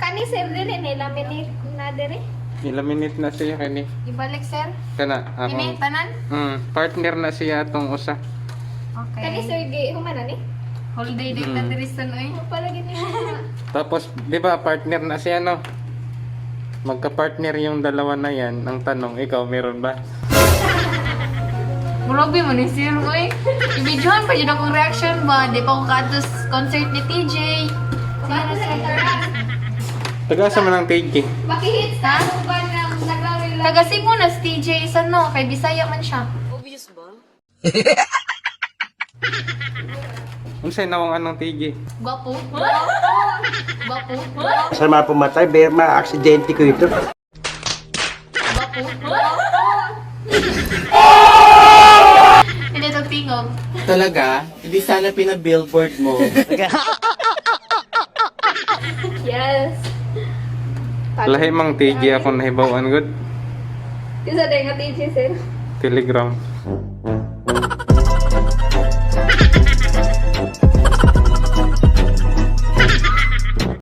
Kani sir din laminate na diri. Ilaminate na siya kani. Ibalik, sir. Kana Ini, ako. tanan? Partner na siya tong usa. Kani Okay. sir gi humana ni. Holiday date na diri sa noy. Pala gini. Tapos, di ba, partner na siya, no? Magka-partner yung dalawa na yan. Ang tanong, ikaw, meron ba? Murabi mo ni sir, oy. Ibidyohan pa yun akong reaction ba? Di pa ako katos concert ni TJ. Sige na, sir. Tagasa man ang TJ. Makihit Ha? sa uban ng naglawi lang. Taga Cebu na si TJ, isa no? Kay Bisaya man siya. Unsay nawang anong TJ? Gwapo. Gwapo. Sama pumatay, berma, aksidente ko ito. Gwapo. Hindi ito tingog. Talaga? Hindi sana pina-billboard mo. Yes. Lahi mang TJ ako nahibawan good. Isa din nga TJ sir. Telegram.